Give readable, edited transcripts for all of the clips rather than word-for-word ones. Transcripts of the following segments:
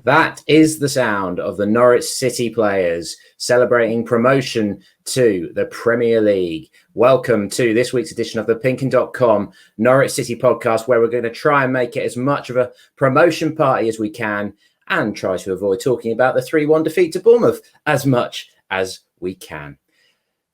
That is the sound of the Norwich City players celebrating promotion to the Premier League. Welcome to this week's edition of the PinkUn Norwich City Podcast, where we're going to try and make it as much of a promotion party as we can and try to avoid talking about the 3-1 defeat to Bournemouth as much as we can.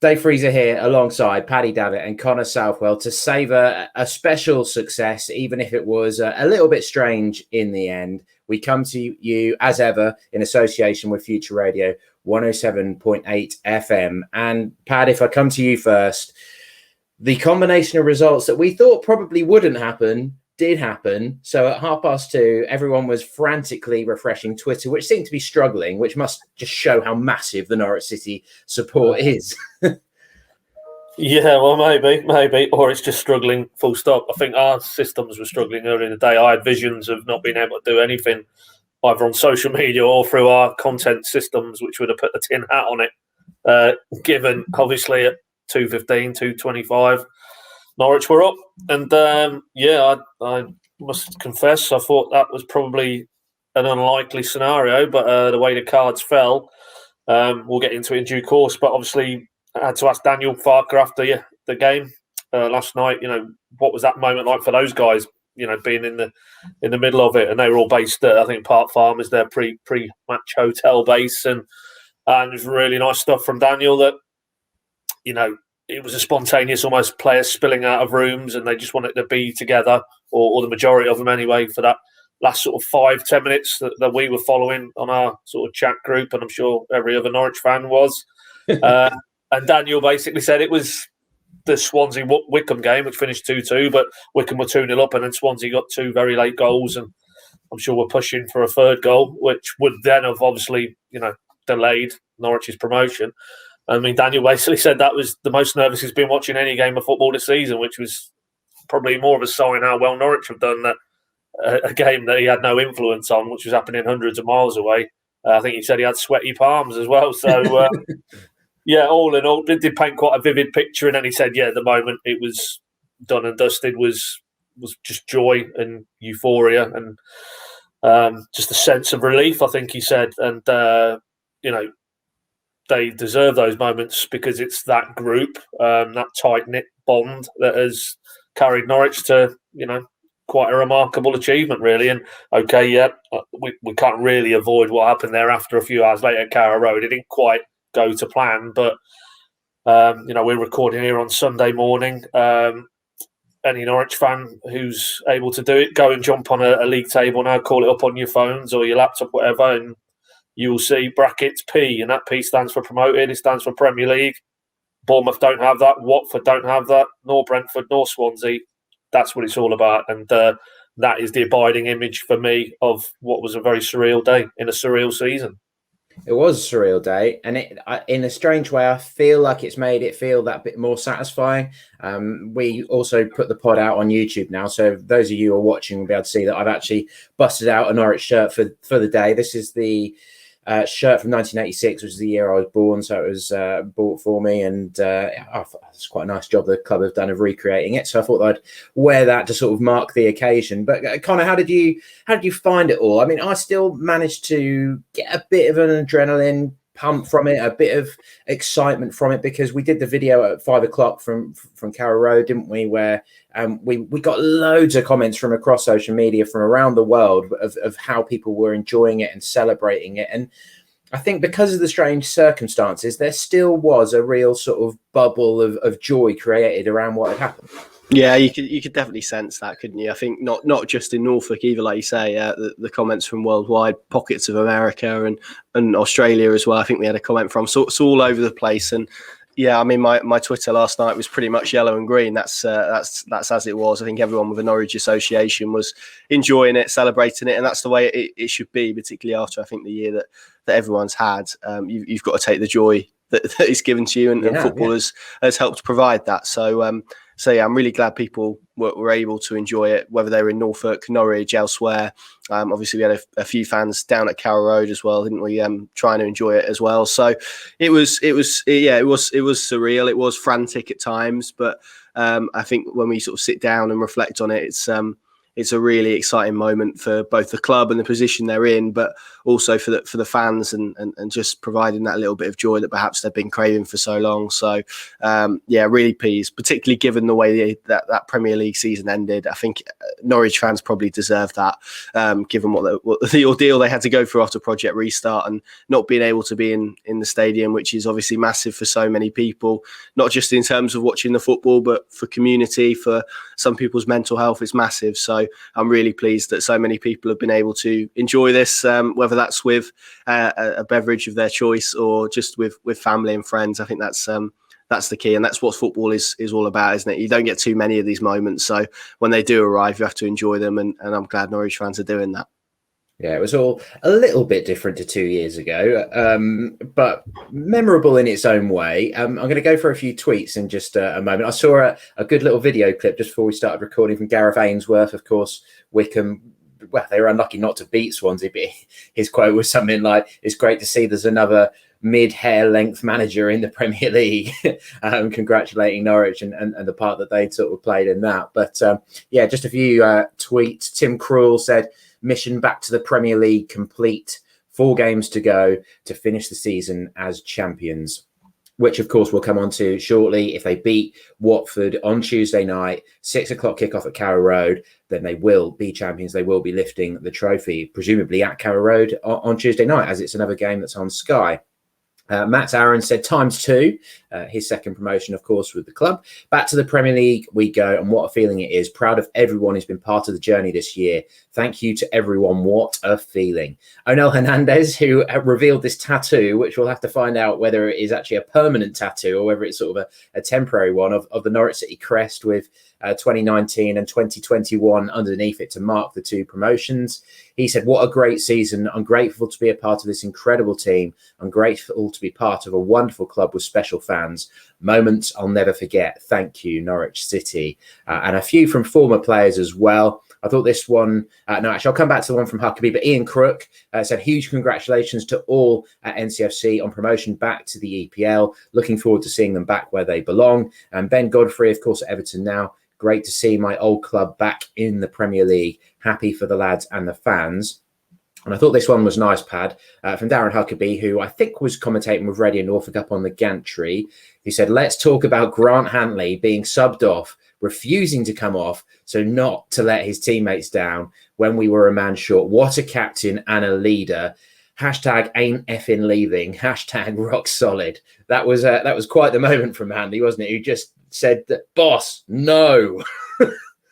Dave Freezer here alongside Paddy, Davitt and Connor Southwell to savour a special success, even if it was a little bit strange in the end. We come to you, as ever, in association with Future Radio 107.8 FM. And Pad, if I come to you first, the combination of results that we thought probably wouldn't happen did happen. So at 2:30, everyone was frantically refreshing Twitter, which seemed to be struggling, which must just show how massive the Norwich City support is. Yeah, well, maybe, or it's just struggling full stop. I think our systems were struggling earlier in the day. I had visions of not being able to do anything either on social media or through our content systems, which would have put the tin hat on it, given obviously at 2:15, 2:25, Norwich were up. And I must confess, I thought that was probably an unlikely scenario, but the way the cards fell, we'll get into it in due course. But obviously, I had to ask Daniel Farke after the game last night, what was that moment like for those guys, being in the middle of it. And they were all based at, I think, Park Farm is their pre-match hotel base. And it was really nice stuff from Daniel that, it was a spontaneous almost players spilling out of rooms and they just wanted to be together, or the majority of them anyway, for that last sort of 5-10 minutes that we were following on our sort of chat group. And I'm sure every other Norwich fan was. And Daniel basically said it was the Swansea-Wycombe game, which finished 2-2, but Wycombe were 2-0 up, and then Swansea got 2 very late goals, and I'm sure we're pushing for a third goal, which would then have obviously, delayed Norwich's promotion. I mean, Daniel basically said that was the most nervous he's been watching any game of football this season, which was probably more of a sign how well Norwich have done that. A game that he had no influence on, which was happening hundreds of miles away. I think he said he had sweaty palms as well, so... Yeah, all in all, did paint quite a vivid picture. And then he said, the moment it was done and dusted was just joy and euphoria and just a sense of relief, I think he said. And, they deserve those moments because it's that group, that tight-knit bond that has carried Norwich to, quite a remarkable achievement, really. And, we can't really avoid what happened there after a few hours later at Carrow Road. It didn't quite go to plan, but we're recording here on Sunday morning. Any Norwich fan who's able to do it, go and jump on a league table now, call it up on your phones or your laptop, whatever, and you will see brackets P, and that P stands for promoted. It stands for Premier League. Bournemouth don't have that. Watford don't have that. Nor Brentford, nor Swansea. That's what it's all about, and that is the abiding image for me of what was a very surreal day in a surreal season. It was a surreal day, and in a strange way, I feel like it's made it feel that bit more satisfying. We also put the pod out on YouTube now, so those of you who are watching will be able to see that I've actually busted out a Norwich shirt for the day. This is the shirt from 1986, which is the year I was born, so it was bought for me, and it's quite a nice job the club have done of recreating it. So I thought I'd wear that to sort of mark the occasion. But Connor, how did you find it all? I mean, I still managed to get a bit of an adrenaline pump from it, a bit of excitement from it, because we did the video at 5:00 from Carrow Road, didn't we? Where we got loads of comments from across social media from around the world of how people were enjoying it and celebrating it. And I think because of the strange circumstances, there still was a real sort of bubble of joy created around what had happened. Yeah, you could definitely sense that, couldn't you? I think not just in Norfolk either, like you say, the comments from worldwide, pockets of America and Australia as well. I think we had a comment from, so it's all over the place. And yeah, I mean, my Twitter last night was pretty much yellow and green. That's as it was. I think everyone with a Norwich association was enjoying it, celebrating it, and that's the way it should be, particularly after I think the year that everyone's had. You've got to take the joy that is given to you, and football has helped provide that. So yeah, I'm really glad people were able to enjoy it, whether they were in Norfolk, Norwich, elsewhere. Obviously, we had a few fans down at Carrow Road as well, didn't we? Trying to enjoy it as well. So it was surreal. It was frantic at times, but I think when we sort of sit down and reflect on it, it's a really exciting moment for both the club and the position they're in, but also for the fans and just providing that little bit of joy that perhaps they've been craving for so long. So really pleased, particularly given the way that Premier League season ended. I think Norwich fans probably deserve that, given what the ordeal they had to go through after Project Restart and not being able to be in the stadium, which is obviously massive for so many people, not just in terms of watching the football, but for community, for some people's mental health. It's massive. So I'm really pleased that so many people have been able to enjoy this, whether that's with a beverage of their choice or just with family and friends. I think that's the key, and that's what football is all about, isn't it? You don't get too many of these moments, so when they do arrive, you have to enjoy them, and I'm glad Norwich fans are doing that. Yeah, it was all a little bit different to 2 years ago, but memorable in its own way. I'm going to go for a few tweets in just a moment. I saw a good little video clip just before we started recording from Gareth Ainsworth. Of course, Wickham, well, they were unlucky not to beat Swansea, but his quote was something like, "It's great to see there's another mid-hair length manager in the Premier League," congratulating Norwich and the part that they sort of played in that. But just a few tweets. Tim Krul said, "Mission back to the Premier League complete. 4 games to go to finish the season as champions," which of course we'll come on to shortly. If they beat Watford on Tuesday night, 6 o'clock kickoff at Carrow Road, then they will be champions. They will be lifting the trophy, presumably at Carrow Road on Tuesday night, as it's another game that's on Sky. Matt Aaron said ×2, his second promotion, of course, with the club. Back to the Premier League we go, and what a feeling it is. Proud of everyone who's been part of the journey this year. Thank you to everyone. What a feeling. Onel Hernandez, who revealed this tattoo, which we'll have to find out whether it is actually a permanent tattoo or whether it's sort of a temporary one of the Norwich City crest with 2019 and 2021 underneath it to mark the 2 promotions. He said, "What a great season. I'm grateful to be a part of this incredible team. I'm grateful to be part of a wonderful club with special fans. Moments I'll never forget. Thank you, Norwich City." And a few from former players as well. I thought this one, I'll come back to the one from Huckabee, but Ian Crook said, "Huge congratulations to all at NCFC on promotion back to the EPL. Looking forward to seeing them back where they belong." And Ben Godfrey, of course, at Everton now. "Great to see my old club back in the Premier League. Happy for the lads and the fans." And I thought this one was nice, Pad, from Darren Huckabee, who I think was commentating with Radio Norfolk up on the gantry. He said, "Let's talk about Grant Hanley being subbed off, refusing to come off, so not to let his teammates down when we were a man short. What a captain and a leader. Hashtag ain't effing leaving. Hashtag rock solid." That was quite the moment from Hanley, wasn't it? Who just said, "Boss, no."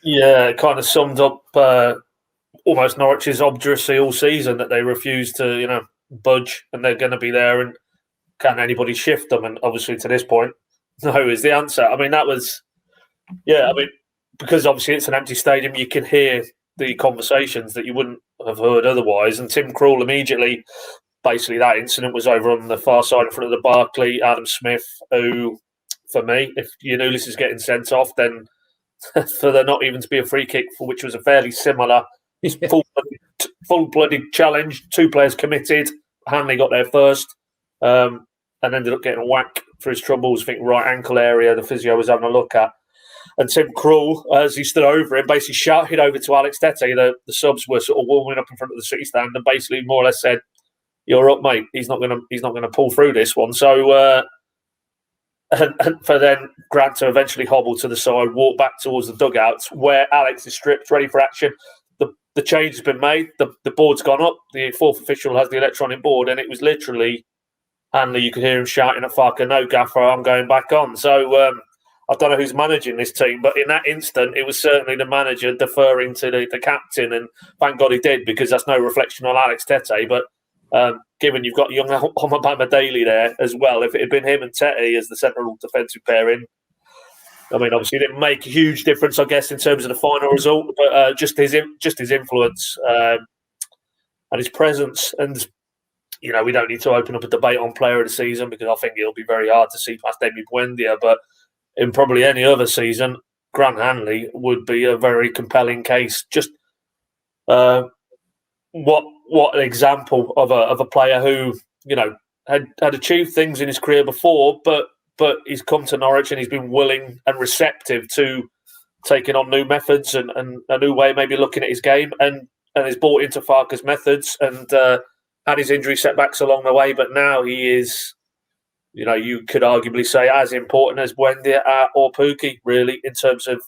Yeah, it kind of summed up almost Norwich's obduracy all season, that they refuse to, budge, and they're going to be there, and can anybody shift them? And obviously to this point, no is the answer. I mean, that was, because obviously it's an empty stadium, you can hear the conversations that you wouldn't have heard otherwise. And Tim Krul immediately, basically that incident was over on the far side in front of the Barclay. Adam Smith, who, for me, if Giannoulis is getting sent off, then for there not even to be a free kick, for which was a fairly similar full-blooded challenge, 2 players committed. Hanley got there first and ended up getting a whack for his troubles. I think right ankle area, the physio was having a look at. And Tim Krul, as he stood over him, basically shouted over to Alex Tete. The subs were sort of warming up in front of the City stand, and basically more or less said, "You're up, mate. He's not going to pull through this one." So, and for then Grant to eventually hobble to the side, walk back towards the dugouts where Alex is stripped, ready for action. The change has been made. The board's gone up. The 4th official has the electronic board, and it was literally Hanley. You could hear him shouting at Farke, "No, Gaffer, I'm going back on." So I don't know who's managing this team, but in that instant, it was certainly the manager deferring to the captain, and thank God he did, because that's no reflection on Alex Tete. But given you've got young Omobama Daly there as well, if it had been him and Tete as the central defensive pairing, I mean, obviously it didn't make a huge difference, I guess, in terms of the final result, but just his influence and his presence. And, we don't need to open up a debate on player of the season, because I think it'll be very hard to see past Emi Buendia, but in probably any other season, Grant Hanley would be a very compelling case. Just what an example of a player who, had achieved things in his career before, but he's come to Norwich and he's been willing and receptive to taking on new methods and a new way maybe looking at his game, and has bought into Farke's methods and had his injury setbacks along the way. But now he is, you could arguably say as important as Buendia or Pukki, really, in terms of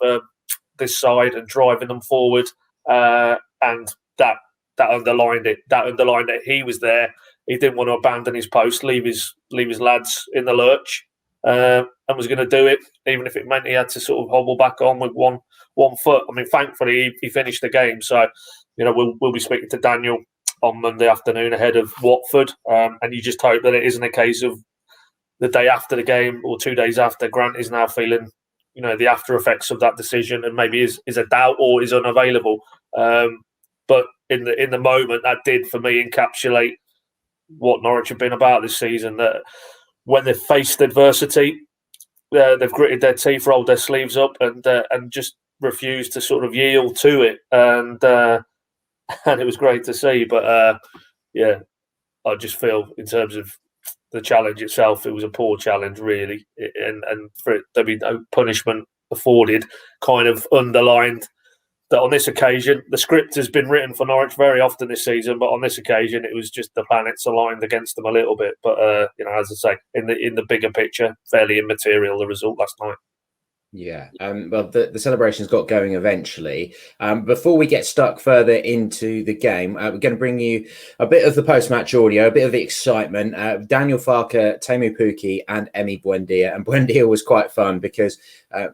this side and driving them forward. And that underlined it. That underlined that he was there. He didn't want to abandon his post, leave his lads in the lurch, and was going to do it, even if it meant he had to sort of hobble back on with one foot. I mean, thankfully, he finished the game. So, we'll be speaking to Daniel on Monday afternoon ahead of Watford, and you just hope that it isn't a case of the day after the game or 2 days after, Grant is now feeling, the after effects of that decision and maybe is a doubt or is unavailable. But in the moment, that did for me encapsulate what Norwich have been about this season. That when they've faced adversity, they've gritted their teeth, rolled their sleeves up, and just refused to sort of yield to it. And it was great to see. But I just feel in terms of the challenge itself, it was a poor challenge, really, and for it to be no punishment afforded, kind of underlined that on this occasion, the script has been written for Norwich very often this season, but on this occasion, it was just the planets aligned against them a little bit. But as I say, in the bigger picture, fairly immaterial, the result last night. Yeah, well, the celebrations got going eventually. Before we get stuck further into the game, we're going to bring you a bit of the post-match audio, a bit of the excitement. Daniel Farke, Teemu Pukki and Emi Buendia. And Buendia was quite fun because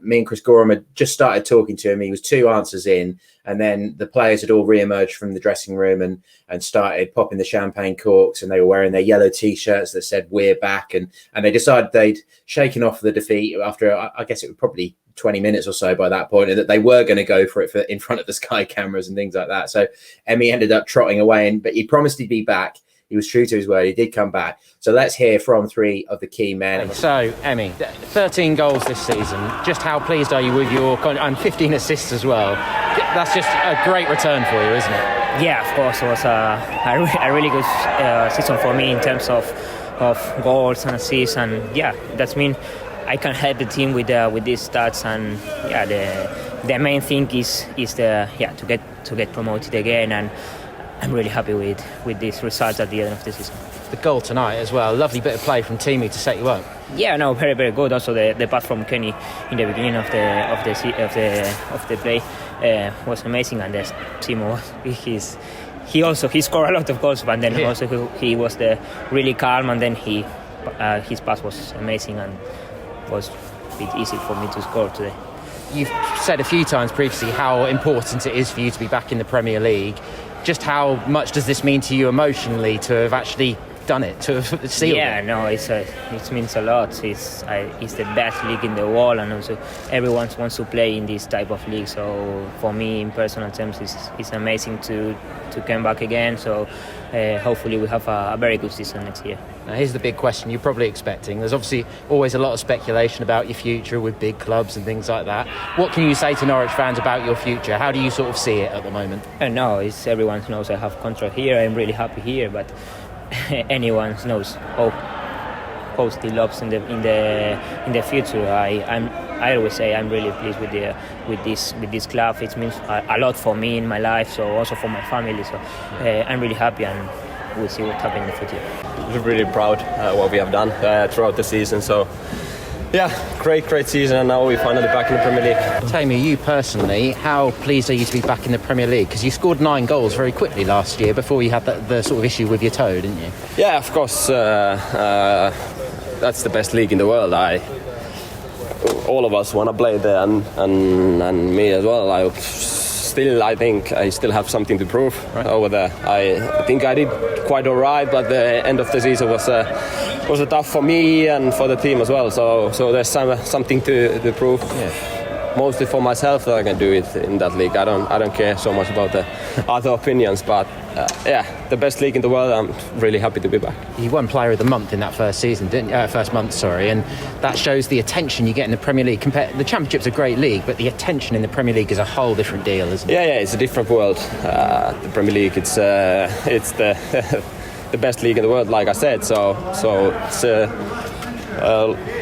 me and Chris Gorham had just started talking to him. He was 2 answers in, and then the players had all re-emerged from the dressing room and started popping the champagne corks, and they were wearing their yellow T-shirts that said "We're back," and they decided they'd shaken off the defeat after, I guess it was probably 20 minutes or so by that point, and that they were going to go for it in front of the Sky cameras and things like that. So Emi ended up trotting away, but he promised he'd be back. He was true to his word. He did come back. So let's hear from 3 of the key men. So, Emi, 13 goals this season. Just how pleased are you with and 15 assists as well? That's just a great return for you, isn't it? Yeah, of course. It was a really good season for me in terms of goals and assists. And yeah, that's mean I can help the team with these stats. And yeah, the main thing is to get promoted again. And I'm really happy with these results at the end of the season. The goal tonight as well, lovely bit of play from Teemu to set you up. Yeah, no, very very good. Also the pass from Kenny in the beginning of the play was amazing, and Teemu he scored a lot of goals, but then also he was really calm, and then his pass was amazing and was a bit easy for me to score today. You've said a few times previously how important it is for you to be back in the Premier League. Just how much does this mean to you emotionally to have actually done it, to have sealed it? Yeah, no, it means a lot. It's the best league in the world, and also everyone wants to play in this type of league. So for me, in personal terms, it's amazing to come back again. So hopefully we have a very good season next year. Now here's the big question you're probably expecting. There's obviously always a lot of speculation about your future with big clubs and things like that. What can you say to Norwich fans about your future? How do you sort of see it at the moment? No, everyone knows I have contract here. I'm really happy here, but anyone knows how still loves in the future. I always say I'm really pleased with this club. It means a lot for me in my life, so also for my family. So I'm really happy, and we'll see what happens in the future. We're really proud what we have done throughout the season. So yeah, great season, and now we're finally back in the Premier League. Teemu, you personally, how pleased are you to be back in the Premier League? Because you scored 9 goals very quickly last year before you had the sort of issue with your toe, didn't you? Yeah, of course. That's the best league in the world. All of us want to play there, and me as well. I think I still have something to prove over there. I think I did quite all right, but the end of the season was tough for me and for the team as well. So there's something to prove. Yeah. Mostly for myself that I can do it in that league. I don't care so much about the other opinions, but the best league in the world. I'm really happy to be back. You won Player of the Month in that first month, and that shows the attention you get in the Premier League. The Championship's a great league, but the attention in the Premier League is a whole different deal, isn't it? Yeah, it's a different world. The Premier League, it's the the best league in the world, like I said. So it's a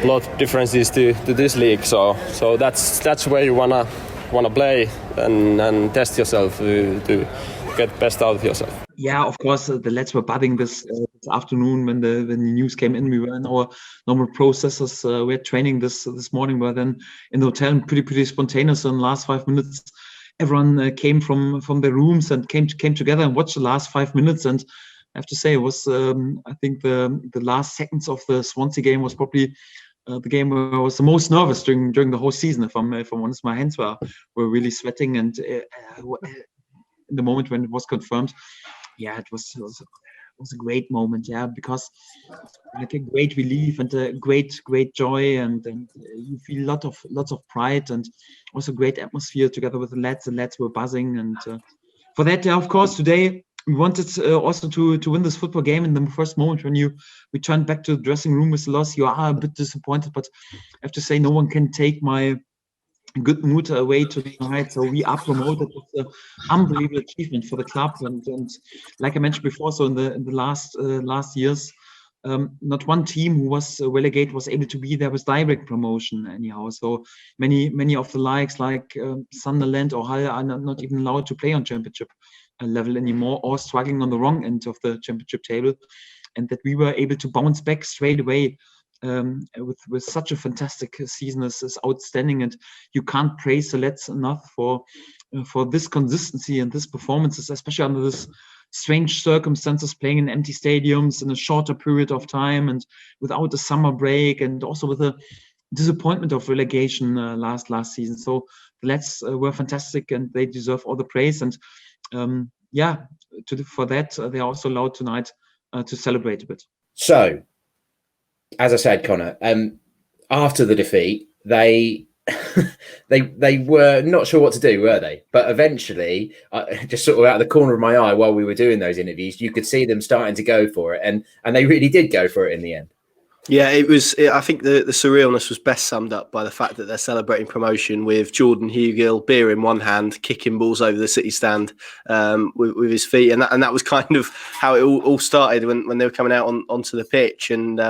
lot of differences to this league. So that's where you wanna wanna play and test yourself to get best out of yourself. Yeah, of course, the lads were buzzing this afternoon when the news came in. We were in our normal processes. We had training this morning. We were then in the hotel, and pretty spontaneous. In the last 5 minutes, everyone came from their rooms and came together and watched the last 5 minutes. And I have to say, it was I think the last seconds of the Swansea game was probably the game where I was the most nervous during the whole season. If I'm honest, my hands were really sweating, and in the moment when it was confirmed, yeah, it was a great moment, yeah, because like a great relief and a great joy, and you feel lots of pride, and also great atmosphere together with the lads. The lads were buzzing, and for that, of course, today we wanted also to win this football game. In the first moment when we returned back to the dressing room with the loss, you are a bit disappointed, but I have to say no one can take my good mood away tonight. So we are promoted. It's an unbelievable achievement for the club, and like I mentioned before, so in the last years, not one team who was relegated was able to be there with direct promotion anyhow. So many of the likes like Sunderland or Hull are not even allowed to play on championship level anymore, or struggling on the wrong end of the championship table, and that we were able to bounce back straight away with such a fantastic season is outstanding. And you can't praise the lads enough for this consistency and this performances, especially under this strange circumstances, playing in empty stadiums in a shorter period of time and without a summer break, and also with a disappointment of relegation last season. So the lads were fantastic, and they deserve all the praise. And for that, they are also allowed tonight to celebrate a bit. So, as I said, Connor, after the defeat, they were not sure what to do, were they? But eventually, just sort of out of the corner of my eye while we were doing those interviews, you could see them starting to go for it, and they really did go for it in the end. Yeah, I think the surrealness was best summed up by the fact that they're celebrating promotion with Jordan Hugill, beer in one hand, kicking balls over the City stand with his feet, and that was kind of how it all started when they were coming out onto the pitch. And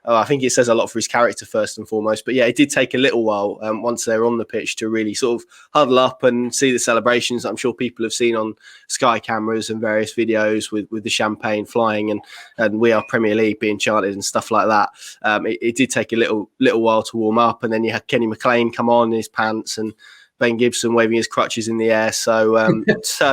I think it says a lot for his character first and foremost. But yeah, it did take a little while once they were on the pitch to really sort of huddle up and see the celebrations that I'm sure people have seen on Sky cameras and various videos with the champagne flying and "We Are Premier League" being chanted and stuff like that. It did take a little while to warm up, and then you had Kenny McLean come on in his pants and Ben Gibson waving his crutches in the air. So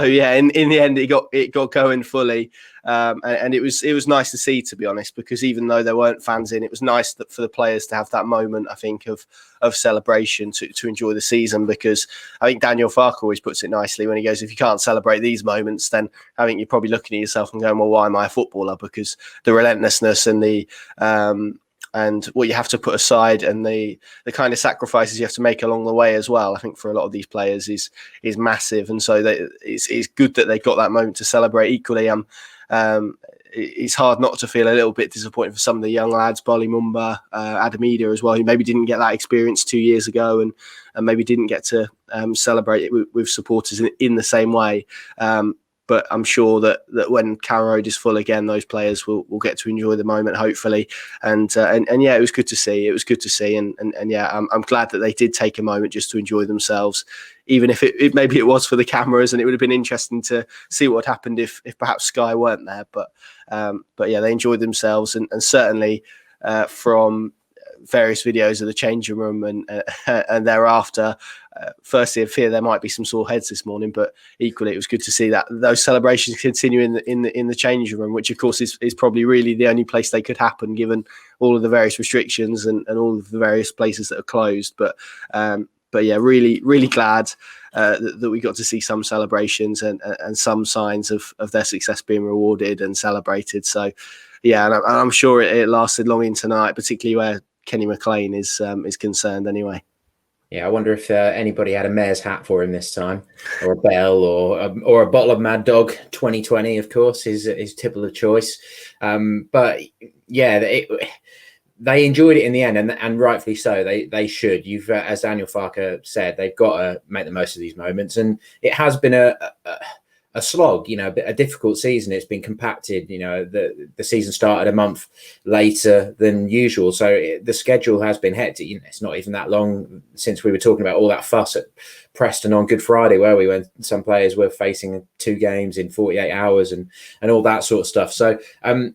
yeah, in the end, it got going fully, and it was nice to see, to be honest, because even though there weren't fans in, it was nice for the players to have that moment, I think, of celebration to enjoy the season. Because I think Daniel Farke always puts it nicely when he goes, if you can't celebrate these moments, then I think you're probably looking at yourself and going, well, why am I a footballer? Because the relentlessness and the and what you have to put aside and the kind of sacrifices you have to make along the way as well, I think for a lot of these players is massive. And so it's good that they got that moment to celebrate. Equally, it's hard not to feel a little bit disappointed for some of the young lads, Bali Mumba, Adam Eder as well, who maybe didn't get that experience 2 years ago and maybe didn't get to celebrate it with supporters in the same way. But I'm sure that when Carrow Road is full again, those players will get to enjoy the moment, hopefully. And yeah, it was good to see. It was good to see. And yeah, I'm glad that they did take a moment just to enjoy themselves, even if it maybe it was for the cameras, and it would have been interesting to see what happened if perhaps Sky weren't there. But yeah, they enjoyed themselves, and certainly from various videos of the changing room and thereafter. Firstly, I fear there might be some sore heads this morning, but equally, it was good to see that those celebrations continue in the changing room, which of course is probably really the only place they could happen, given all of the various restrictions and all of the various places that are closed. But yeah, really, really glad that we got to see some celebrations and some signs of their success being rewarded and celebrated. So yeah, and I'm sure it lasted long into tonight, particularly where Kenny McLean is concerned anyway. Yeah, I wonder if anybody had a mayor's hat for him this time, or a bell, or a bottle of Mad Dog 2020, of course, his tipple of choice. But yeah, they enjoyed it in the end, and rightfully so. They should. You've, as Daniel Farke said, they've got to make the most of these moments, and it has been a a slog, a difficult season. It's been compacted. The season started a month later than usual, so the schedule has been hectic. It's not even that long since we were talking about all that fuss at Preston on Good Friday, where when some players were facing 2 games in 48 hours and all that sort of stuff. So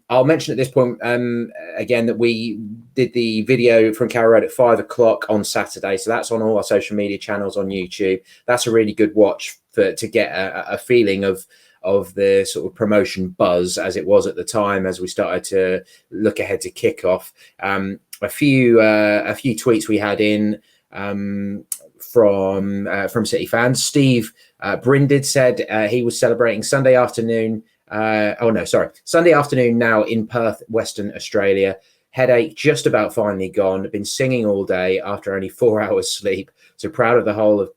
I'll mention at this point again that we did the video from Carrow Road at 5 o'clock on Saturday, so that's on all our social media channels on YouTube. That's a really good watch to get a feeling of the sort of promotion buzz as it was at the time, as we started to look ahead to kickoff. A few tweets we had in from City fans. Steve Brindid said he was celebrating Sunday afternoon now in Perth, Western Australia. Headache just about finally gone. Been singing all day after only 4 hours sleep. So proud of the whole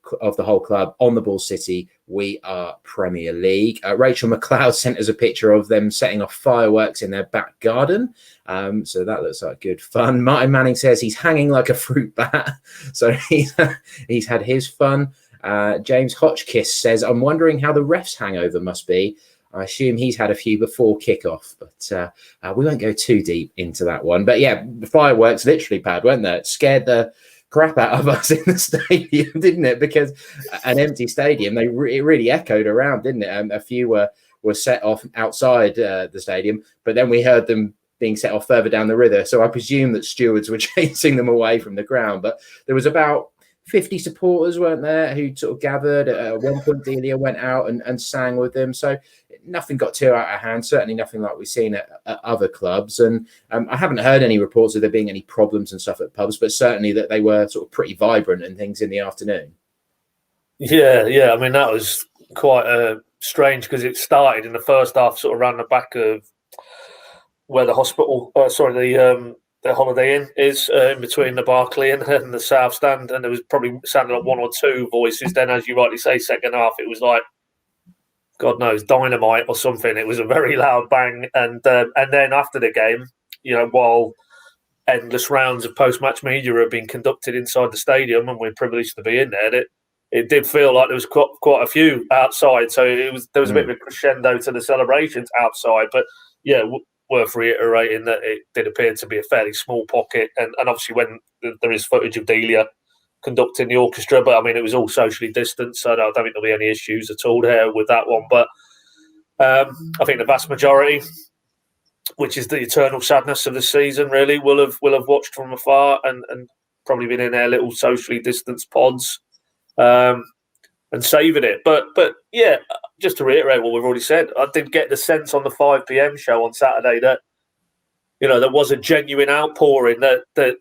club. On the ball, City. We are Premier League. Rachel McLeod sent us a picture of them setting off fireworks in their back garden. So that looks like good fun. Martin Manning says he's hanging like a fruit bat. So he's had his fun. James Hotchkiss says, I'm wondering how the refs hangover must be. I assume he's had a few before kickoff, but we won't go too deep into that one. But yeah, the fireworks literally, Pad, weren't they? It scared the crap out of us in the stadium, didn't it? Because an empty stadium, it really echoed around, didn't it? A few were set off outside the stadium, but then we heard them being set off further down the river. So I presume that stewards were chasing them away from the ground. But there was about 50 supporters, weren't there, who sort of gathered. At one point, Delia went out and sang with them. So nothing got too out of hand, certainly nothing like we've seen at other clubs. And I haven't heard any reports of there being any problems and stuff at pubs, but certainly that they were sort of pretty vibrant and things in the afternoon. Yeah. I mean, that was quite strange because it started in the first half, sort of around the back of where the the Holiday Inn is, in between the Barclay and the South Stand, and there was probably sounded like 1 or 2 voices. Then, as you rightly say, second half, it was like, God knows, dynamite or something. It was a very loud bang, and then after the game, while endless rounds of post-match media have been conducted inside the stadium, and we're privileged to be in there, it did feel like there was quite a few outside. So there was a bit of a crescendo to the celebrations outside, but yeah. Worth reiterating that it did appear to be a fairly small pocket, and obviously when there is footage of Delia conducting the orchestra, but I mean it was all socially distanced, so I don't think there'll be any issues at all there with that one. But I think the vast majority, which is the eternal sadness of the season, really will have watched from afar and probably been in their little socially distanced pods and savoured it. But yeah. Just to reiterate what we've already said, I did get the sense on the 5 p.m. show on Saturday that, there was a genuine outpouring that they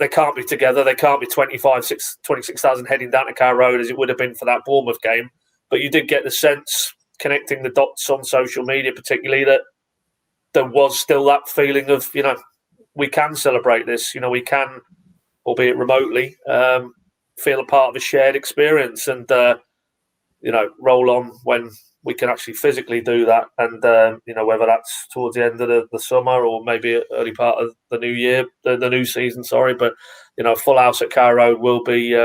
can't be together. They can't be 26,000 heading down to Carrow Road as it would have been for that Bournemouth game. But you did get the sense, connecting the dots on social media particularly, that there was still that feeling of, we can celebrate this. We can, albeit remotely, feel a part of a shared experience and, roll on when we can actually physically do that. And, whether that's towards the end of the summer or maybe early part of the new year, the new season, sorry. But, full house at Carrow Road will be,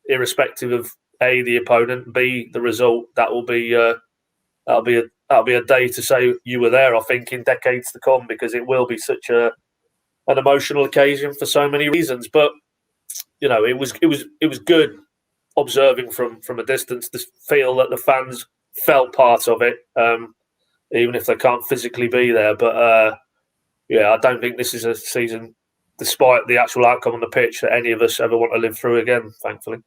irrespective of A, the opponent, B, the result. That'll be a day to say you were there, I think, in decades to come, because it will be such an emotional occasion for so many reasons. But, it was good observing from a distance to feel that the fans felt part of it, even if they can't physically be there. But I don't think this is a season, despite the actual outcome on the pitch, that any of us ever want to live through again, thankfully.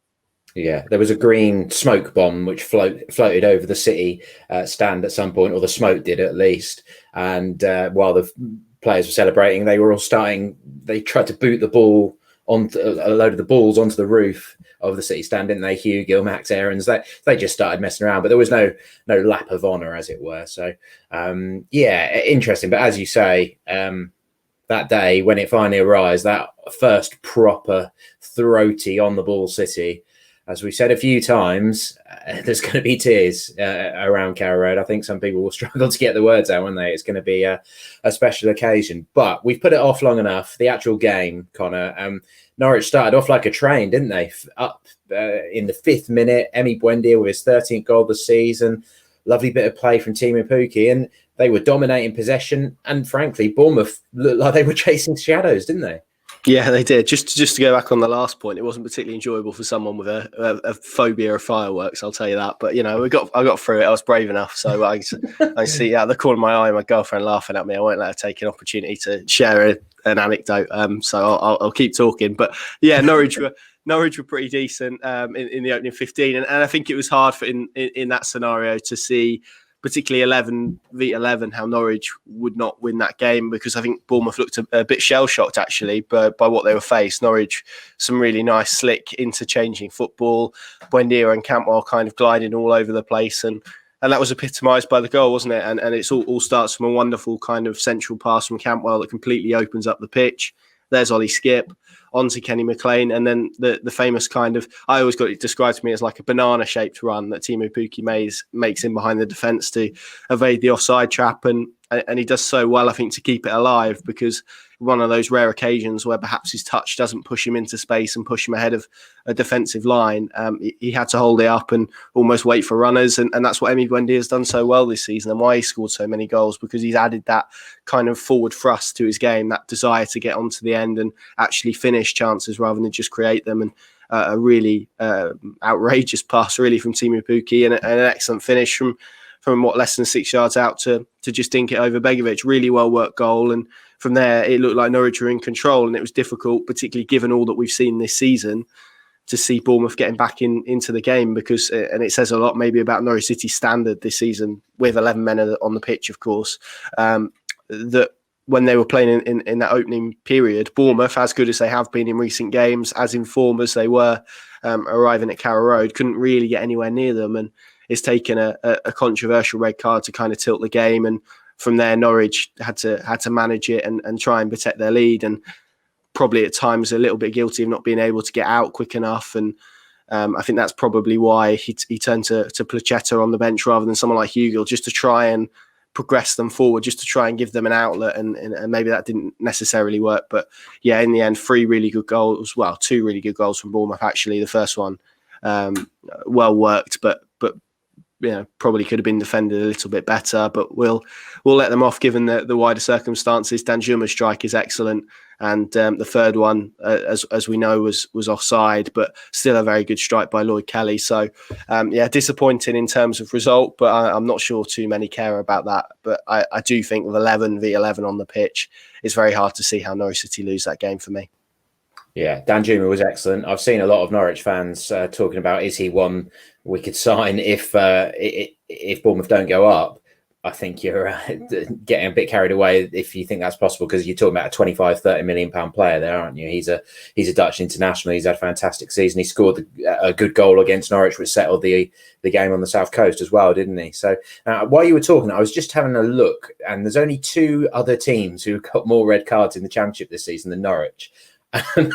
Yeah, there was a green smoke bomb which floated over the City stand at some point, or the smoke did at least. And while the players were celebrating, they tried to boot the ball onto a load of the balls onto the roof of the City stand, didn't they? Hugh Gill, Max Aarons, they just started messing around, but there was no lap of honour, as it were. So interesting. But as you say, that day when it finally arrives, that first proper throaty on the ball City, as we've said a few times, there's going to be tears around Carrow Road. I think some people will struggle to get the words out, won't they? It's going to be a special occasion. But we've put it off long enough. The actual game, Connor, Norwich started off like a train, didn't they? Up in the 5th minute, Emi Buendia with his 13th goal of the season. Lovely bit of play from Teemu Pukki, and they were dominating possession. And frankly, Bournemouth looked like they were chasing shadows, didn't they? Yeah, they did. Just to go back on the last point, it wasn't particularly enjoyable for someone with a phobia of fireworks. I'll tell you that. But I got through it. I was brave enough. So I see out the corner of my eye my girlfriend laughing at me. I won't let her take an opportunity to share an anecdote. So I'll keep talking. But yeah, Norwich were pretty decent in the opening 15, and I think it was hard for in that scenario to see, particularly 11 v 11, how Norwich would not win that game, because I think Bournemouth looked a bit shell-shocked, actually, by what they were faced. Norwich, some really nice, slick, interchanging football. Buendia and Cantwell kind of gliding all over the place, and that was epitomised by the goal, wasn't it? And it's all starts from a wonderful kind of central pass from Cantwell that completely opens up the pitch. There's Ollie Skip, onto Kenny McLean, and then the famous kind of, I always got it described to me as like a banana-shaped run that Teemu Pukki makes in behind the defence to evade the offside trap, and he does so well, I think, to keep it alive, because one of those rare occasions where perhaps his touch doesn't push him into space and push him ahead of a defensive line. He had to hold it up and almost wait for runners, and that's what Emi Buendia has done so well this season, and why he scored so many goals, because he's added that kind of forward thrust to his game, that desire to get onto the end and actually finish chances rather than just create them. And a really outrageous pass really from Teemu Pukki, and an excellent finish from what, less than 6 yards out to just dink it over Begovic. Really well worked goal, and from there it looked like Norwich were in control, and it was difficult, particularly given all that we've seen this season, to see Bournemouth getting back into the game, because, and it says a lot maybe about Norwich City's standard this season, with 11 men on the pitch, of course, that when they were playing in that opening period, Bournemouth, as good as they have been in recent games, as in form as they were arriving at Carrow Road, couldn't really get anywhere near them, and it's taken a controversial red card to kind of tilt the game, and from there Norwich had to manage it and try and protect their lead, and probably at times a little bit guilty of not being able to get out quick enough, and I think that's probably why he turned to Placheta on the bench rather than someone like Hugill, just to try and progress them forward, just to try and give them an outlet, and maybe that didn't necessarily work. But yeah, in the end, 3 really good goals, well, 2 really good goals from Bournemouth, actually. The first one well worked, but probably could have been defended a little bit better, but we'll let them off given the wider circumstances. Danjuma's strike is excellent, and the third one, as we know, was offside, but still a very good strike by Lloyd Kelly. So disappointing in terms of result, but I'm not sure too many care about that. But I do think with 11 v 11 on the pitch, it's very hard to see how Norwich City lose that game for me. Yeah, Danjuma was excellent. I've seen a lot of Norwich fans talking about, is he one we could sign if Bournemouth don't go up? I think you're getting a bit carried away if you think that's possible, because you're talking about a 25-30 million pound player there, aren't you? He's a Dutch international. He's had a fantastic season. He scored a good goal against Norwich, which settled the game on the South Coast as well, didn't he? So while you were talking, I was just having a look, and there's only 2 other teams who've got more red cards in the Championship this season than Norwich.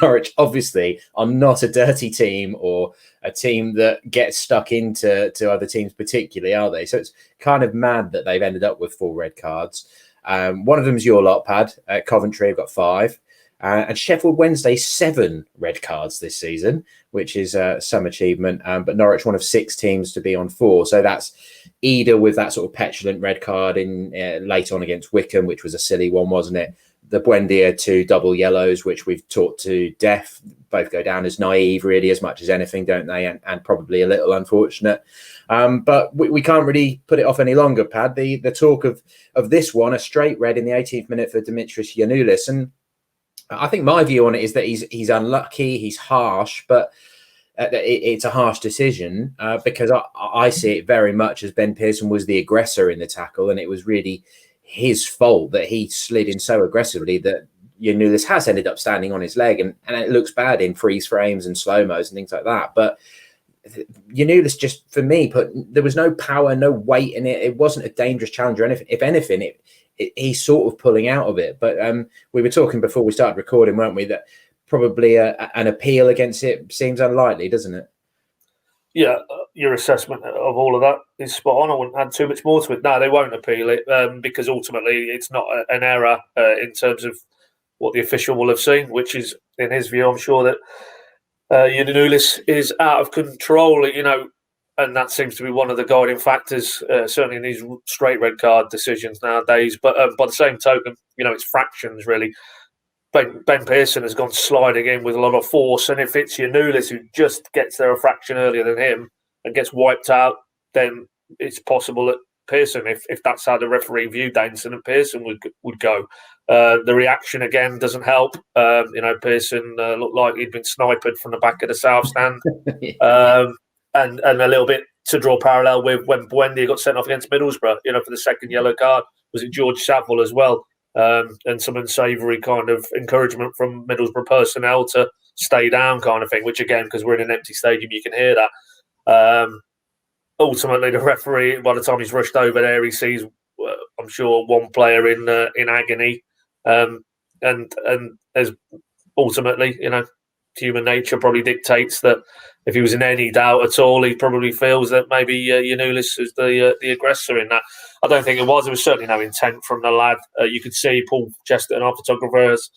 Norwich obviously are not a dirty team or a team that gets stuck into other teams particularly, are they? So it's kind of mad that they've ended up with 4 red cards. One of them is your lot, Pad. Coventry have got 5. And Sheffield Wednesday, 7 red cards this season, which is some achievement. But Norwich, one of 6 teams to be on 4. So that's either with that sort of petulant red card in late on against Wickham, which was a silly one, wasn't it? The Buendia 2 double yellows, which we've taught to death, both go down as naive, really, as much as anything, don't they? And probably a little unfortunate. But we can't really put it off any longer, Pad. The talk of this one, a straight red in the 18th minute for Dimitris Giannoulis. And I think my view on it is that he's unlucky, he's harsh, but it's a harsh decision because I see it very much as Ben Pearson was the aggressor in the tackle, and it was really his fault that he slid in so aggressively that Giannoulis has ended up standing on his leg, and it looks bad in freeze frames and slow-mos and things like that. But Giannoulis, just for me, there was no power, no weight in it. It wasn't a dangerous challenger, and if anything, he's sort of pulling out of it. But we were talking before we started recording, weren't we, that probably an appeal against it seems unlikely, doesn't it? your assessment of all of that is spot on. I wouldn't add too much more to it. No, they won't appeal it because ultimately it's not an error in terms of what the official will have seen, which is, in his view, I'm sure that Giannoulis is out of control, and that seems to be one of the guiding factors, certainly in these straight red card decisions nowadays. But by the same token, it's fractions, really. Ben Pearson has gone sliding in with a lot of force, and if it's Giannoulis who just gets there a fraction earlier than him and gets wiped out, then it's possible that Pearson, if that's how the referee viewed Dainson, and Pearson would go. The reaction again doesn't help. Pearson looked like he'd been sniped from the back of the south stand, and a little bit to draw parallel with when Buendia got sent off against Middlesbrough, for the second yellow card. Was it George Savouring as well? And some unsavoury kind of encouragement from Middlesbrough personnel to stay down kind of thing, which again, because we're in an empty stadium, you can hear that. Ultimately, the referee, by the time he's rushed over there, he sees, I'm sure, one player in agony. And as ultimately, human nature probably dictates that if he was in any doubt at all, he probably feels that maybe Giannoulis is the aggressor in that. I don't think it was. There was certainly no intent from the lad. You could see Paul Chesterton, our photographers.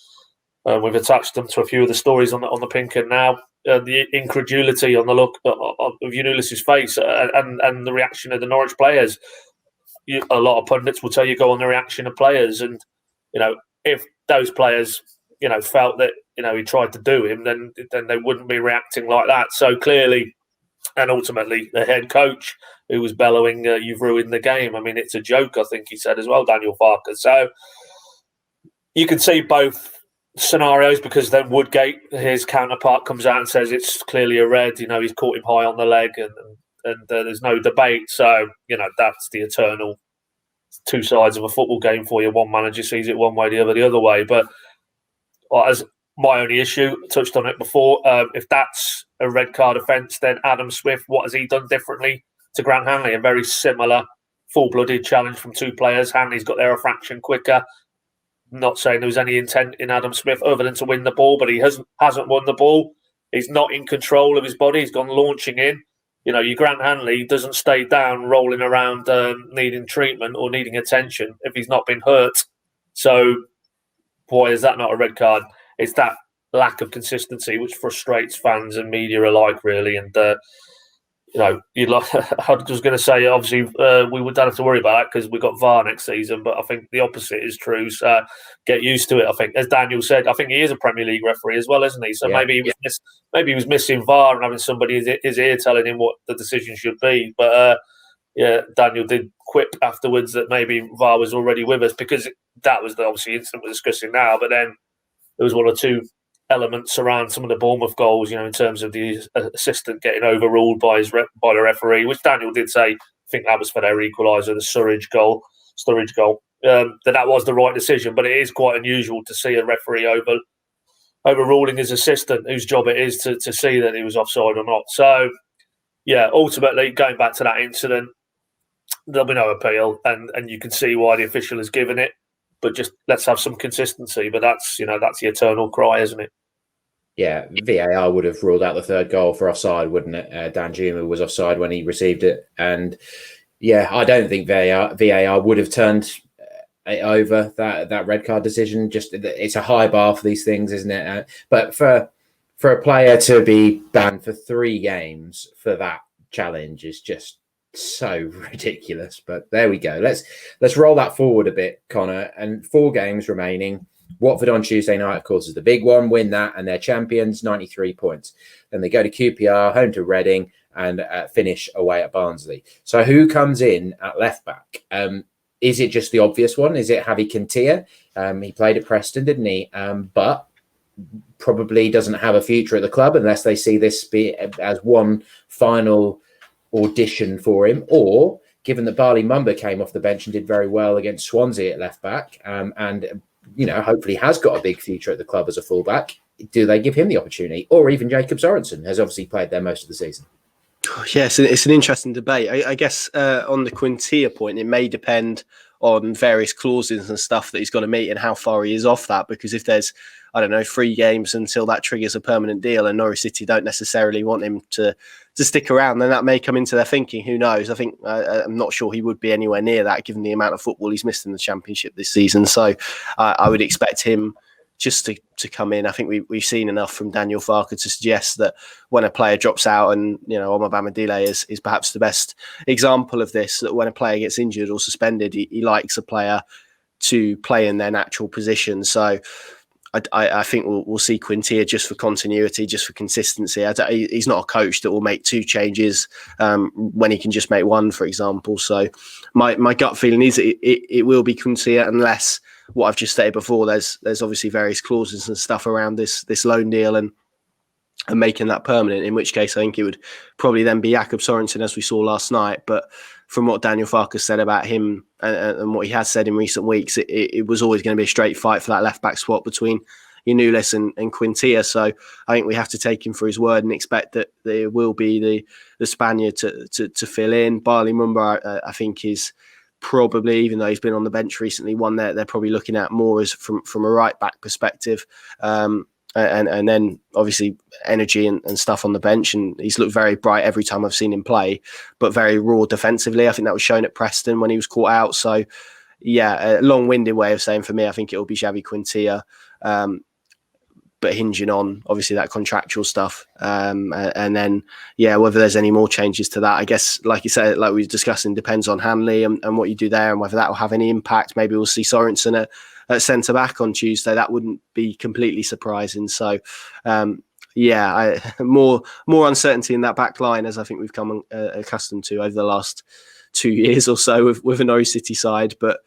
We've attached them to a few of the stories on the PinkUn now. The incredulity on the look of Giannoulis' face and the reaction of the Norwich players. A lot of pundits will tell you go on the reaction of players, and if those players felt that he tried to do him, then they wouldn't be reacting like that. So clearly, and ultimately, the head coach who was bellowing, "You've ruined the game." I mean, it's a joke, I think he said as well, Daniel Farke. So you can see both scenarios, because then Woodgate, his counterpart, comes out and says it's clearly a red. He's caught him high on the leg, and there's no debate. So that's the eternal two sides of a football game for you. One manager sees it one way, the other way. But as my only issue, touched on it before, if that's a red card offence, then Adam Smith, what has he done differently to Grant Hanley? A very similar full-blooded challenge from two players. Hanley's got there a fraction quicker. Not saying there was any intent in Adam Smith other than to win the ball, but he hasn't won the ball. He's not in control of his body. He's gone launching in. Your Grant Hanley doesn't stay down rolling around needing treatment or needing attention if he's not been hurt. So, boy, is that not a red card? It's that lack of consistency which frustrates fans and media alike, really. And, I was going to say, obviously, we don't have to worry about that because we've got VAR next season, but I think the opposite is true. So get used to it, I think. As Daniel said, I think he is a Premier League referee as well, isn't he? So maybe he was missing VAR and having somebody in his ear telling him what the decision should be. But, Daniel did quip afterwards that maybe VAR was already with us, because that was the obviously incident we're discussing now. But then there was one or two elements around some of the Bournemouth goals, in terms of the assistant getting overruled by the referee, which Daniel did say, I think that was for their equaliser, the Sturridge goal, that was the right decision. But it is quite unusual to see a referee overruling his assistant, whose job it is to see that he was offside or not. So, ultimately, going back to that incident, there'll be no appeal, and you can see why the official has given it. But just let's have some consistency. But that's the eternal cry, isn't it? Yeah, VAR would have ruled out the third goal for offside, wouldn't it? Dan Juma was offside when he received it. And I don't think VAR would have turned it over, that red card decision. Just it's a high bar for these things, isn't it? But for a player to be banned for 3 games for that challenge is just so ridiculous. But there we go. Let's roll that forward a bit, Connor. And 4 games remaining. Watford on Tuesday night, of course, is the big one. Win that, and they're champions, 93 points. Then they go to QPR, home to Reading, and finish away at Barnsley. So who comes in at left back? Is it just the obvious one? Is it Javi Quintilla? He played at Preston, didn't he? But probably doesn't have a future at the club unless they see this be as one final audition for him. Or, given that Barley Mumba came off the bench and did very well against Swansea at left back, and hopefully has got a big future at the club as a fullback, do they give him the opportunity? Or even Jacob Sorensen has obviously played there most of the season. Yes, it's an interesting debate. I guess on the Quintilla point, it may depend on various clauses and stuff that he's got to meet and how far he is off that. Because if there's, I don't know, 3 games until that triggers a permanent deal and Norwich City don't necessarily want him to stick around, then that may come into their thinking. Who knows? I think I'm not sure he would be anywhere near that given the amount of football he's missed in the Championship this season. So I would expect him just to come in. I think we've seen enough from Daniel Farke to suggest that when a player drops out, and Emi Buendia is perhaps the best example of this, that when a player gets injured or suspended, he likes a player to play in their natural position. So I think we'll see Quintilla just for continuity, just for consistency. He's not a coach that will make 2 changes when he can just make 1, for example. So my gut feeling is it will be Quintilla, unless what I've just stated before. There's obviously various clauses and stuff around this loan deal and making that permanent, in which case I think it would probably then be Jakob Sorensen, as we saw last night. But from what Daniel Farke said about him and what he has said in recent weeks, it was always going to be a straight fight for that left-back spot between Giannoulis and Quintilla. So I think we have to take him for his word and expect that there will be the Spaniard to fill in. Barley Mumba, I think, is probably, even though he's been on the bench recently, one they're probably looking at more as from a right-back perspective. And then obviously energy and stuff on the bench, and he's looked very bright every time I've seen him play, but very raw defensively. I think that was shown at Preston when he was caught out. So yeah, a long-winded way of saying, for me, I think it will be Xavi Quintilla, but hinging on obviously that contractual stuff, and then whether there's any more changes to that, I guess, like you said, like we were discussing, depends on Hanley and what you do there and whether that will have any impact. Maybe we'll see Sorensen at centre back on Tuesday. That wouldn't be completely surprising. So more uncertainty in that back line, as I think we've come accustomed to over the last 2 years or so with a Norwich City side. But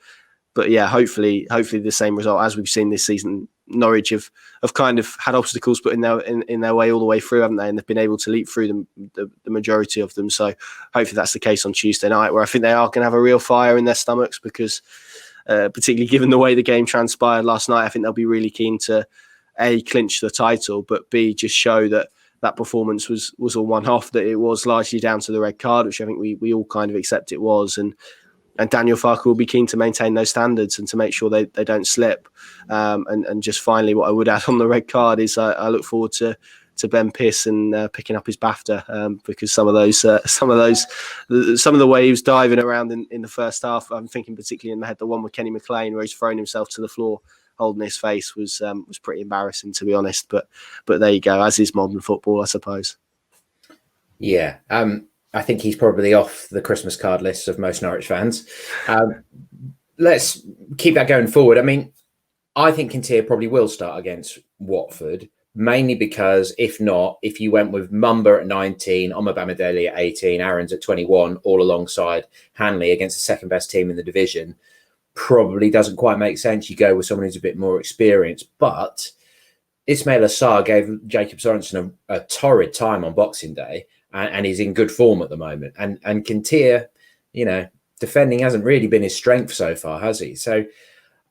yeah, hopefully the same result as we've seen this season. Norwich have kind of had obstacles put in their way all the way through, haven't they? And they've been able to leap through the majority of them. So hopefully that's the case on Tuesday night, where I think they are going to have a real fire in their stomachs, because particularly given the way the game transpired last night, I think they'll be really keen to A, clinch the title, but B, just show that performance was all one-off, that it was largely down to the red card, which I think we all kind of accept it was. And Daniel Farke will be keen to maintain those standards and to make sure they don't slip. And just finally, what I would add on the red card is I look forward to Ben Pearce and picking up his BAFTA, because some of the way he was diving around in the first half, I'm thinking particularly in the head, the one with Kenny McLean where he's thrown himself to the floor holding his face, was pretty embarrassing, to be honest. But there you go, as is modern football, I suppose. Yeah. I think he's probably off the Christmas card lists of most Norwich fans. Let's keep that going forward. I mean, I think Quintilla probably will start against Watford, mainly because if you went with Mumba at 19, Emi Buendia at 18, Aarons at 21, all alongside Hanley against the second best team in the division, probably doesn't quite make sense. You go with someone who's a bit more experienced. But Ismail Assar gave Jakob Sorensen a torrid time on Boxing Day, and he's in good form at the moment. And Quintilla, defending hasn't really been his strength so far, has he? So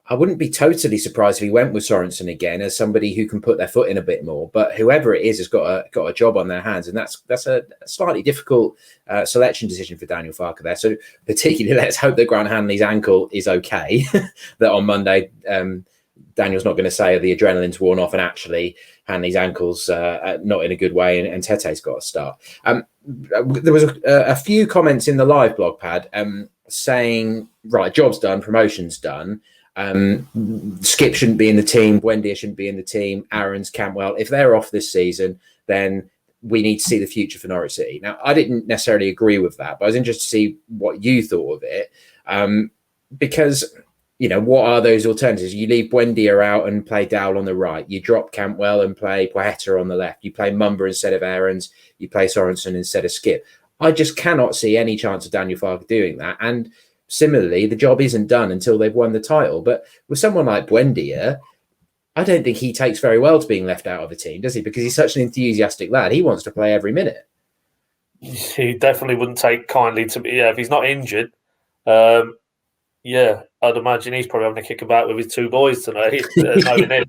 I wouldn't be totally surprised if he went with Sorensen again as somebody who can put their foot in a bit more. But whoever it is has got a job on their hands, and that's a slightly difficult selection decision for Daniel Farke there. So particularly, let's hope that Grant Hanley's ankle is okay. That on Monday, Daniel's not going to say the adrenaline's worn off and actually Hanley's ankle's not in a good way, and Tete's got to start. There was a few comments in the live blog, Pad, saying, right, job's done, promotion's done. Skip shouldn't be in the team, Buendia shouldn't be in the team, Aarons, Cantwell. If they're off this season, then we need to see the future for Norwich City. Now, I didn't necessarily agree with that, but I was interested to see what you thought of it. Because, what are those alternatives? You leave Buendia out and play Dowell on the right. You drop Cantwell and play Poeta on the left. You play Mumba instead of Aarons. You play Sorensen instead of Skip. I just cannot see any chance of Daniel Farke doing that. And similarly, the job isn't done until they've won the title. But with someone like Buendia, I don't think he takes very well to being left out of a team, does he? Because he's such an enthusiastic lad. He wants to play every minute. He definitely wouldn't take kindly to me. Yeah, if he's not injured, I'd imagine he's probably having a kick about with his 2 boys tonight. Knowing him.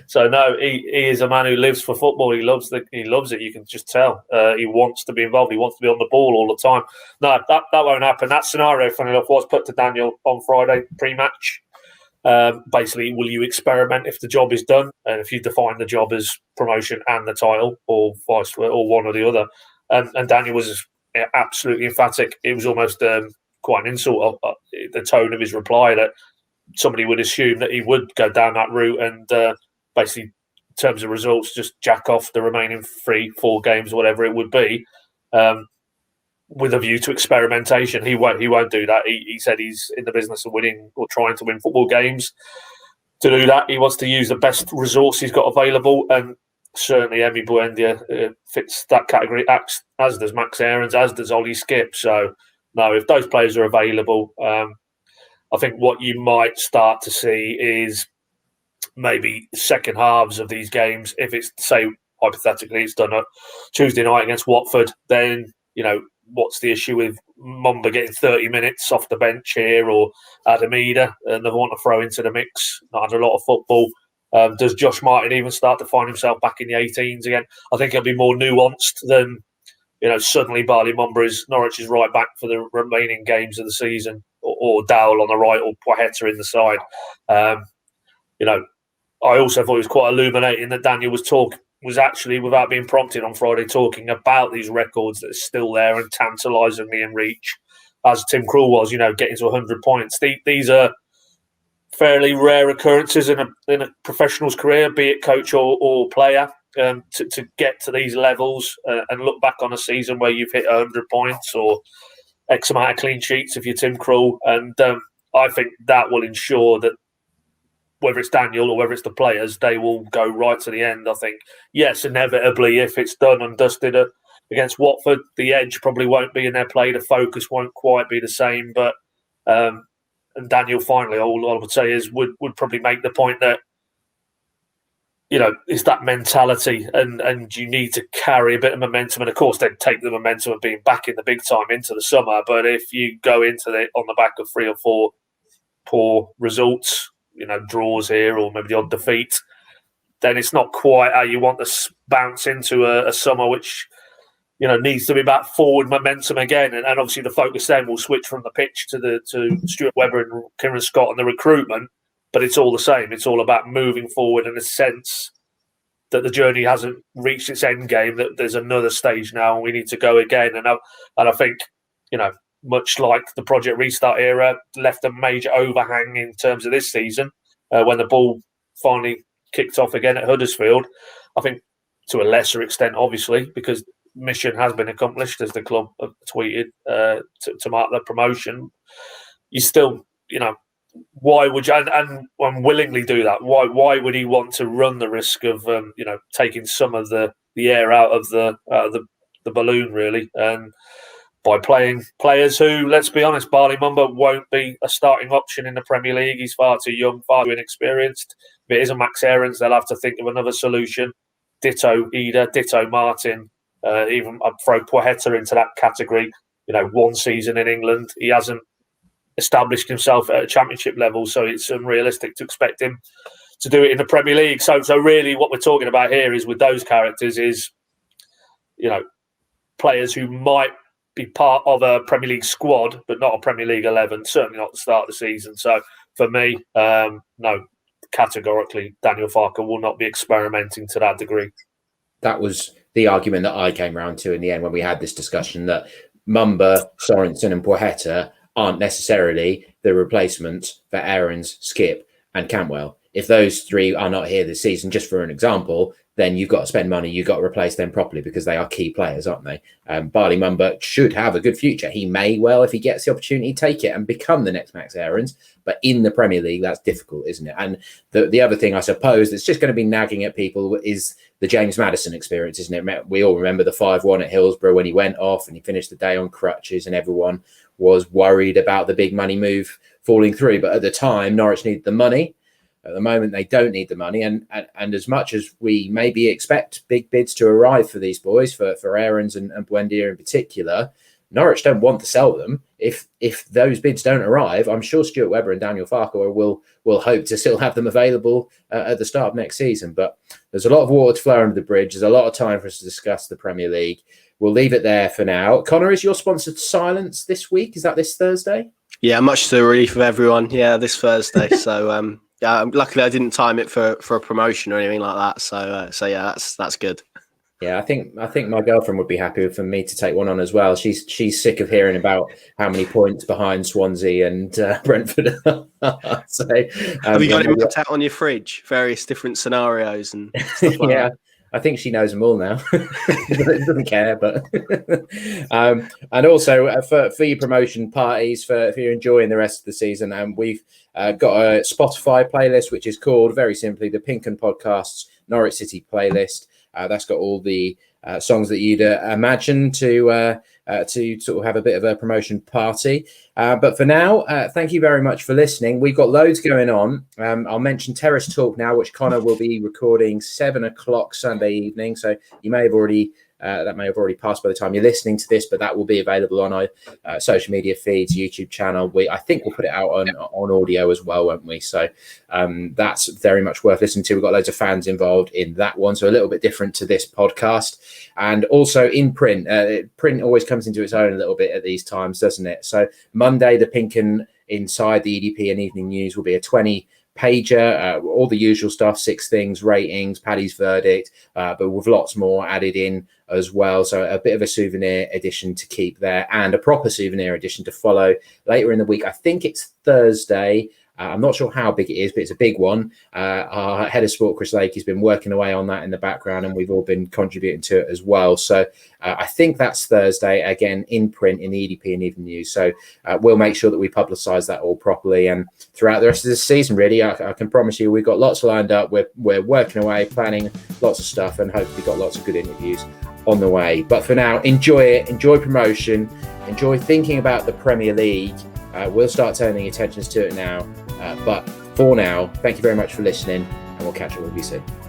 So no, he is a man who lives for football. He loves it. You can just tell. He wants to be involved. He wants to be on the ball all the time. No, that won't happen. That scenario, funny enough, was put to Daniel on Friday pre-match. Basically, will you experiment if the job is done, and if you define the job as promotion and the title, or vice versa, or one or the other? And Daniel was absolutely emphatic. It was almost quite an insult of the tone of his reply, that somebody would assume that he would go down that route and basically, in terms of results, just jack off the remaining 3-4 games, or whatever it would be, with a view to experimentation. He won't do that. He said he's in the business of winning, or trying to win football games. To do that, he wants to use the best resource he's got available, and certainly Emi Buendia fits that category, as does Max Aarons, as does Ollie Skipp. So, no, if those players are available, I think what you might start to see is maybe second halves of these games. If it's, say, hypothetically, it's done on Tuesday night against Watford, then, what's the issue with Mumba getting 30 minutes off the bench here, or Adamida, and they want to throw into the mix, not had a lot of football. Does Josh Martin even start to find himself back in the 18s again? I think it'll be more nuanced than, suddenly Barley Mumba is Norwich's right back for the remaining games of the season, or Dowell on the right, or Poeta in the side. I also thought it was quite illuminating that Daniel was actually, without being prompted on Friday, talking about these records that are still there and tantalisingly in reach, as Tim Krul was, getting to 100 points. These are fairly rare occurrences in a professional's career, be it coach or player, to get to these levels and look back on a season where you've hit 100 points or X amount of clean sheets if you're Tim Krul. And I think that will ensure that whether it's Daniel or whether it's the players, they will go right to the end. I think, yes, inevitably, if it's done and dusted against Watford, the edge probably won't be in their play. The focus won't quite be the same. But and Daniel, finally, all I would say is would probably make the point that, it's that mentality, and you need to carry a bit of momentum. And of course, they'd take the momentum of being back in the big time into the summer. But if you go into it on the back of 3 or 4 poor results, draws here, or maybe the odd defeat, then it's not quite how you want to bounce into a summer, which, needs to be about forward momentum again. And obviously the focus then will switch from the pitch to Stuart Webber and Kieran Scott and the recruitment, but it's all the same. It's all about moving forward in a sense that the journey hasn't reached its end game, that there's another stage now and we need to go again. And I think, much like the Project Restart era left a major overhang in terms of this season, when the ball finally kicked off again at Huddersfield. I think to a lesser extent, obviously, because mission has been accomplished, as the club have tweeted, to mark the promotion. You still, why would you, and unwillingly do that? Why would he want to run the risk of, taking some of the air out of the balloon, really? And by playing players who, let's be honest, Barley Mumba won't be a starting option in the Premier League. He's far too young, far too inexperienced. If it isn't Max Aarons, they'll have to think of another solution. Ditto Ida, ditto Martin. Even I'd throw Poeta into that category. One season in England. He hasn't established himself at a championship level, so it's unrealistic to expect him to do it in the Premier League. So really what we're talking about here is, with those characters, is, players who might be part of a Premier League squad, but not a Premier League 11, certainly not at the start of the season. So for me, no, categorically, Daniel Farke will not be experimenting to that degree. That was the argument that I came round to in the end when we had this discussion, that Mumba, Sorensen and Poeta aren't necessarily the replacements for Aarons, Skipp and Cantwell. If those 3 are not here this season, just for an example, then you've got to spend money. You've got to replace them properly, because they are key players, aren't they? Barley Mumba should have a good future. He may well, if he gets the opportunity, take it and become the next Max Aarons. But in the Premier League, that's difficult, isn't it? And the other thing, I suppose, that's just going to be nagging at people is the James Maddison experience, isn't it? We all remember the 5-1 at Hillsborough when he went off and he finished the day on crutches, and everyone was worried about the big money move falling through. But at the time, Norwich needed the money. At the moment, they don't need the money. And as much as we maybe expect big bids to arrive for these boys, for Aarons and Buendia in particular, Norwich don't want to sell them. If those bids don't arrive, I'm sure Stuart Webber and Daniel Farke will hope to still have them available at the start of next season. But there's a lot of water to flow under the bridge. There's a lot of time for us to discuss the Premier League. We'll leave it there for now. Connor, is your sponsored silence this week? Is that this Thursday? Yeah, much to the relief of everyone. Yeah, this Thursday. So luckily I didn't time it for a promotion or anything like that. So yeah, that's good. Yeah, I think my girlfriend would be happy for me to take one on as well. She's sick of hearing about how many points behind Swansea and Brentford. So, have you got it mapped out on your fridge? Various different scenarios and stuff like that. I think she knows them all now. Doesn't care, but and also for your promotion parties, if you're enjoying the rest of the season, and we've got a Spotify playlist which is called very simply the PinkUn Podcast's Norwich City playlist. That's got all the songs that you'd imagine to sort of have a bit of a promotion party. But for now, thank you very much for listening. We've got loads going on. I'll mention Terrace Talk now, which Connor will be recording 7:00 Sunday evening. So you may have already that may have already passed by the time you're listening to this, but that will be available on our social media feeds, YouTube channel. I think we'll put it out on audio as well, won't we? So that's very much worth listening to. We've got loads of fans involved in that one, so a little bit different to this podcast. And also in print, print always comes into its own a little bit at these times, doesn't it? So Monday, the PinkUn Inside the EDP and Evening News will be a 20-pager, all the usual stuff, 6 things, ratings, Paddy's verdict, but with lots more added in as well. So a bit of a souvenir edition to keep there and a proper souvenir edition to follow later in the week. I think it's Thursday. I'm not sure how big it is, but it's a big one. Our head of sport, Chris Lake, has been working away on that in the background, and we've all been contributing to it as well. So I think that's Thursday, again, in print in the EDP and Evening News. So we'll make sure that we publicise that all properly. And throughout the rest of the season, really, I can promise you we've got lots lined up. We're working away, planning lots of stuff, and hopefully got lots of good interviews on the way. But for now, enjoy it, enjoy promotion, enjoy thinking about the Premier League. We'll start turning attentions to it now. But for now, thank you very much for listening, and we'll catch up with you soon.